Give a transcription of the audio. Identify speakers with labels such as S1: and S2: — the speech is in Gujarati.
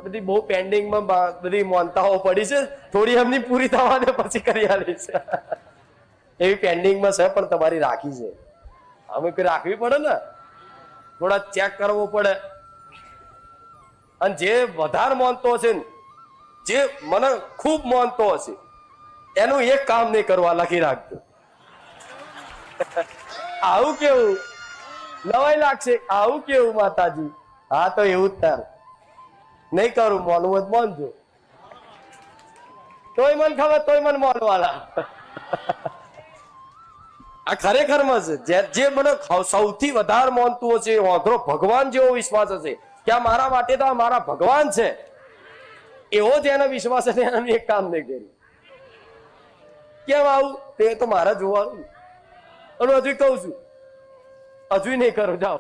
S1: બધી બહુ પેન્ડિંગમાં બધી મોનતાઓ પડી છે, થોડી એમની પૂરી થવા દે પછી કરી આલી છે. એવી પેન્ડિંગમાં છે પણ તમારી રાખી છે. અમે કઈ રાખવી પડે ને, થોડા ચેક કરવો પડે. અને જે વધારે માનતો હશે ને, જે મને ખૂબ માનતો હશે, એનું એક કામ નહીં કરવા લખી રાખજો. આવું કેવું નવાઈ લાગશે, આવું કેવું માતાજી? હા તો એવું જ તાર નહીં કરું, માનવું જ માનજો. તોય મન ખબર, તોય મન માનવાના. આ ખરેખરમાં છે. જે મને સૌથી વધારે માનતું હશે, વાંધો ભગવાન જેવો વિશ્વાસ હશે કે આ મારા માટે તો મારા ભગવાન છે, એવો જ એનો વિશ્વાસ હશે, એનું એક કામ નહીં કર્યું. કેમ આવું તે તો મારા જોવાનું. અને હજુ કહું છું, હજુ નહીં કરું, જાઓ.